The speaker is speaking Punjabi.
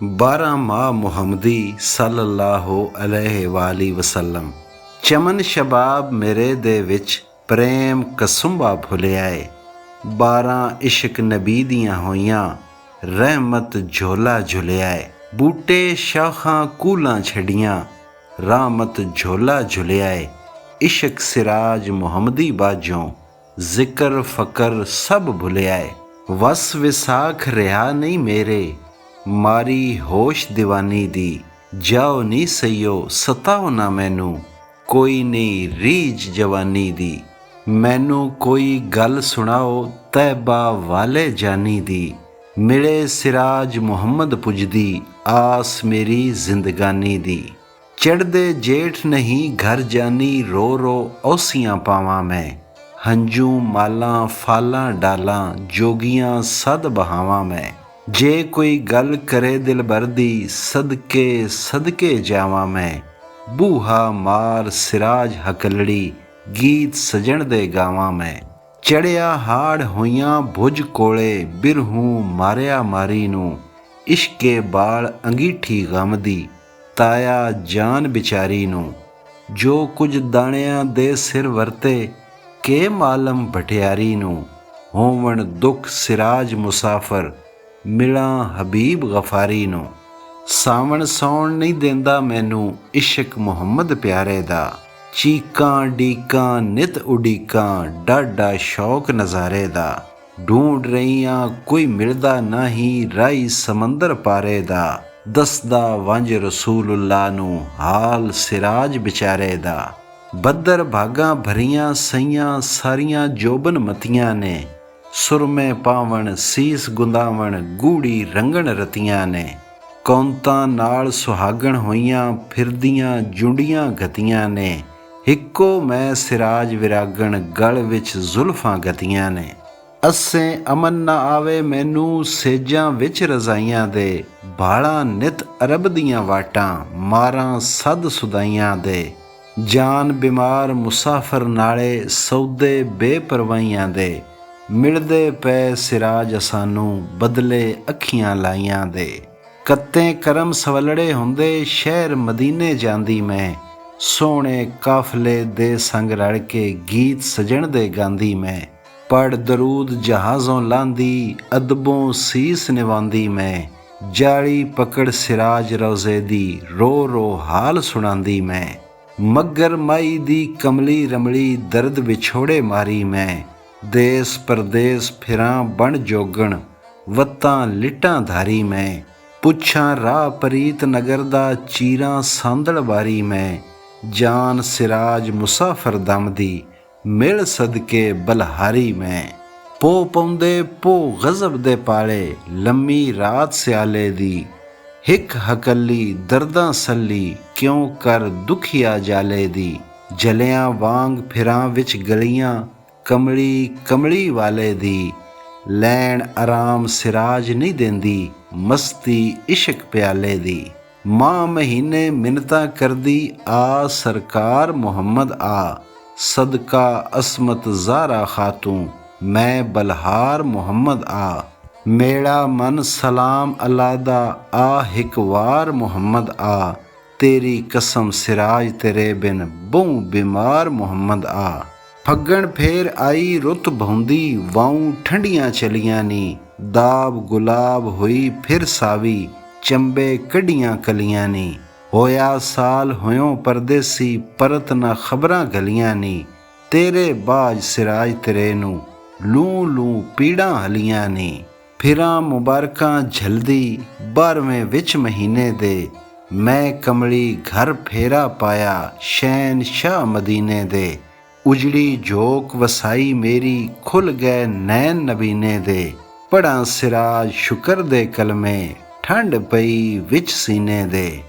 12 ਮਾਹ ਮੁਹੰਮਦੀ ਸੱਲੱਲਾਹੁ ਅਲੈਹਿ ਵਾਲੀ ਵਸੱਲਮ। ਚਮਨ ਸ਼ਬਾਬ ਮੇਰੇ ਦੇ ਵਿੱਚ ਪ੍ਰੇਮ ਕਸੁੰਬਾ ਫੁੱਲਿਆ ਏ। 12 ਇਸ਼ਕ ਨਬੀ ਦੀਆਂ ਹੋਈਆਂ ਰਹਿਮਤ ਝੋਲਾ ਝੁਲਿਆ ਏ। ਬੂਟੇ ਸ਼ਾਖਾਂ ਕੂਲਾਂ ਛੱਡੀਆਂ rahਮਤ ਝੋਲਾ ਝੁਲਿਆ ਏ। ਇਸ਼ਕ ਸਿਰਾਜ ਮੁਹੰਮਦੀ ਬਾਝੋਂ ਜ਼ਿਕਰ ਫਕਰ ਸਭ ਭੁਲਿਆ ਏ। ਵਸ ਵਿਸਾਖ ਰਿਹਾ ਨਹੀਂ ਮੇਰੇ ਮਾਰੀ ਹੋਸ਼ ਦੀਵਾਨੀ ਦੀ। ਜਾਓ ਨੀ ਸਈਓ ਸਤਾਓ ਨਾ ਮੈਨੂੰ ਕੋਈ ਨਹੀਂ ਰੀਝ ਜਵਾਨੀ ਦੀ। ਮੈਨੂੰ ਕੋਈ ਗੱਲ ਸੁਣਾਓ ਤੈਬਾ ਵਾਲੇ ਜਾਨੀ ਦੀ। ਮਿਲੇ ਸਿਰਾਜ ਮੁਹੰਮਦ ਪੁੱਜਦੀ ਆਸ ਮੇਰੀ ਜ਼ਿੰਦਗਾਨੀ ਦੀ। ਚੜ੍ਹਦੇ ਜੇਠ ਨਹੀਂ ਘਰ ਜਾਨੀ ਰੋ ਰੋ ਔਸੀਆਂ ਪਾਵਾਂ ਮੈਂ। ਹੰਝੂ ਮਾਲਾਂ ਫਾਲਾਂ ਡਾਲਾਂ ਜੋਗੀਆਂ ਸਦ ਬਹਾਵਾਂ ਮੈਂ। ਜੇ ਕੋਈ ਗੱਲ ਕਰੇ ਦਿਲਬਰ ਦੀ ਸਦਕੇ ਸਦਕੇ ਜਾਵਾਂ ਮੈਂ। ਬੂਹਾ ਮਾਰ ਸਿਰਾਜ ਹਕਲੜੀ ਗੀਤ ਸਜਣ ਦੇ ਗਾਵਾਂ ਮੈਂ। ਚੜਿਆ ਹਾੜ ਹੋਈਆਂ ਭੁਜ ਕੋਲੇ ਬਿਰਹੂ ਮਾਰਿਆ ਮਾਰੀ ਨੂੰ। ਇਸ਼ਕੇ ਬਾਲ ਅੰਗੀਠੀ ਗਮ ਦੀ ਤਾਇਆ ਜਾਨ ਵਿਚਾਰੀ ਨੂੰ। ਜੋ ਕੁਝ ਦਾਣਿਆਂ ਦੇ ਸਿਰ ਵਰਤੇ ਕੇ ਮਾਲਮ ਭਟਿਆਰੀ ਨੂੰ। ਹੋਵਣ ਦੁੱਖ ਸਿਰਾਜ ਮੁਸਾਫਰ ਮਿਲਾਂ ਹਬੀਬ ਗਫਾਰੀ ਨੂੰ। ਸਾਵਣ ਸੌਣ ਨਹੀਂ ਦਿੰਦਾ ਮੈਨੂੰ ਇਸ਼ਕ ਮੁਹੰਮਦ ਪਿਆਰੇ ਦਾ। ਚੀਕਾਂ ਡੀਕਾਂ ਨਿਤ ਉਡੀਕਾਂ ਡਾਢਾ ਸ਼ੌਕ ਨਜ਼ਾਰੇ ਦਾ। ਢੂੰਡ ਰਹੀਆਂ ਕੋਈ ਮਿਲਦਾ ਨਹੀਂ ਰਾਈ ਸਮੰਦਰ ਪਾਰੇ ਦਾ। ਦੱਸਦਾ ਵੰਝ ਰਸੂਲੁੱਲਾ ਨੂੰ ਹਾਲ ਸਿਰਾਜ ਵਿਚਾਰੇ ਦਾ। ਬੱਦਰ ਭਾਗਾਂ ਭਰੀਆਂ ਸਈਆਂ ਸਾਰੀਆਂ ਜੋਬਨ ਮਤੀਆਂ ਨੇ। ਸੁਰਮੇ ਪਾਵਣ ਸੀਸ ਗੁੰਦਾਵਣ ਗੂੜੀ ਰੰਗਣ ਰਤੀਆਂ ਨੇ। ਕੌਂਤਾਂ ਨਾਲ ਸੁਹਾਗਣ ਹੋਈਆਂ ਫਿਰਦੀਆਂ ਜੁੰਡੀਆਂ ਗਤੀਆਂ ਨੇ। ਇੱਕੋ ਮੈਂ ਸਿਰਾਜ ਵਿਰਾਗਣ ਗਲ ਵਿੱਚ ਜ਼ੁਲਫਾਂ ਗਤੀਆਂ ਨੇ। ਅੱਸੇ ਅਮਨ ਨਾ ਆਵੇ ਮੈਨੂੰ ਸੇਜਾਂ ਵਿੱਚ ਰਜ਼ਾਈਆਂ ਦੇ। ਬਾਲਾਂ ਨਿਤ ਅਰਬ ਦੀਆਂ ਵਾਟਾਂ ਮਾਰਾਂ ਸਦ ਸੁਦਾਈਆਂ ਦੇ। ਜਾਨ ਬਿਮਾਰ ਮੁਸਾਫਰ ਨਾਲੇ ਸੌਦੇ ਬੇਪਰਵਾਹੀਆਂ ਦੇ। ਮਿਲਦੇ ਪਏ ਸਿਰਾਜ ਸਾਨੂੰ ਬਦਲੇ ਅੱਖੀਆਂ ਲਾਈਆਂ ਦੇ। ਕੱਤੇ ਕਰਮ ਸਵਲੜੇ ਹੁੰਦੇ ਸ਼ਹਿਰ ਮਦੀਨੇ ਜਾਂਦੀ ਮੈਂ। ਸੋਹਣੇ ਕਾਫਲੇ ਦੇ ਸੰਗ ਰਲ ਕੇ ਗੀਤ ਸਜਣ ਦੇ ਗਾਂਦੀ ਮੈਂ। ਪੜ ਦਰੂਦ ਜਹਾਜ਼ੋਂ ਲਾਂਦੀ ਅਦਬੋਂ ਸੀਸ ਨਿਵਾਂਦੀ ਮੈਂ। ਜਾਲੀ ਪਕੜ ਸਿਰਾਜ ਰੋਜ਼ੇ ਦੀ ਰੋ ਰੋ ਹਾਲ ਸੁਣਾਂਦੀ ਮੈਂ। ਮੱਗਰ ਮਾਈ ਦੀ ਕਮਲੀ ਰਮਲੀ ਦਰਦ ਵਿਛੋੜੇ ਮਾਰੀ ਮੈਂ। ਦੇਸ ਪਰਦੇਸ ਫਿਰਾਂ ਬਣ ਜੋਗਣ ਵੱਤਾਂ ਲਿਟਾਂ ਧਾਰੀ ਮੈਂ। ਪੁੱਛਾਂ ਰਾਹ ਪ੍ਰੀਤ ਨਗਰ ਦਾ ਚੀਰਾਂ ਸਾਂਦਲ ਵਾਰੀ ਮੈਂ। ਜਾਨ ਸਿਰਾਜ ਮੁਸਾਫਰ ਦਮ ਦੀ ਮਿਲ ਸਦਕੇ ਬਲਹਾਰੀ ਮੈਂ। ਪੋ ਪਾਉਂਦੇ ਪੋ ਗਜ਼ਬ ਦੇ ਪਾਲੇ ਲੰਮੀ ਰਾਤ ਸਿਆਲੇ ਦੀ। ਹਿੱਕ ਹਕੱਲੀ ਦਰਦਾਂ ਸੱਲੀ ਕਿਉਂ ਕਰ ਦੁਖੀਆ ਜਾਲੇ ਦੀ। ਜਲਿਆਂ ਵਾਂਗ ਫਿਰਾਂ ਵਿੱਚ ਗਲੀਆਂ ਕਮਲੀ ਕਮਲੀ ਵਾਲੇ ਦੀ। ਲੈਣ ਆਰਾਮ ਸਿਰਾਜ ਨਹੀਂ ਦਿੰਦੀ ਮਸਤੀ ਇਸ਼ਕ ਪਿਆਲੇ ਦੀ। ਮਾਹ ਮਹੀਨੇ ਮਿੰਨਤਾਂ ਕਰਦੀ ਆ ਸਰਕਾਰ ਮੁਹੰਮਦ ਆ। ਸਦਕਾ ਅਸਮਤ ਜ਼ਾਰਾ ਖਾਤੂੰ ਮੈਂ ਬਲਹਾਰ ਮੁਹੰਮਦ ਆ। ਮੇਰਾ ਮਨ ਸਲਾਮ ਅੱਲਾ ਦਾ ਆ ਇੱਕ ਵਾਰ ਮੁਹੰਮਦ ਆ। ਤੇਰੀ ਕਸਮ ਸਿਰਾਜ ਤੇਰੇ ਬਿਨ ਬਹੁ ਬਿਮਾਰ ਮੁਹੰਮਦ ਆ। ਫੱਗਣ ਫੇਰ ਆਈ ਰੁੱਤ ਬਹੁੰਦੀ ਵਾਉ ਠੰਡੀਆਂ ਚਲੀਆਂ ਨੀ। ਦਾਬ ਗੁਲਾਬ ਹੋਈ ਫਿਰ ਸਾਵੀ ਚੰਬੇ ਕੱਢੀਆਂ ਕਲੀਆਂ ਨੀ। ਹੋਇਆ ਸਾਲ ਹੋਇਓ ਪਰਦੇਸੀ ਪਰਤ ਨਾ ਖਬਰਾਂ ਗਲੀਆਂ ਨੀ। ਤੇਰੇ ਬਾਜ ਸਿਰਾਜ ਤੇਰੇ ਨੂੰ ਲੂ ਲੂ ਪੀੜਾਂ ਹਲੀਆਂ ਨੀ। ਫਿਰਾਂ ਮੁਬਾਰਕਾਂ ਝਲਦੀ 12ਵੇਂ ਵਿੱਚ ਮਹੀਨੇ ਦੇ। ਮੈਂ ਕਮਲੀ ਘਰ ਫੇਰਾ ਪਾਇਆ ਸ਼ਹਿਨ ਸ਼ਾਹ ਮਦੀਨੇ ਦੇ। ਉਜੜੀ ਝੋਕ ਵਸਾਈ ਮੇਰੀ ਖੁੱਲ ਗਏ ਨੈਣ ਨਬੀਨੇ ਦੇ। ਪੜਾਂ ਸਿਰਾਜ ਸ਼ੁਕਰ ਦੇ ਕਲਮੇ ਠੰਡ ਪਈ ਵਿੱਚ ਸੀਨੇ ਦੇ।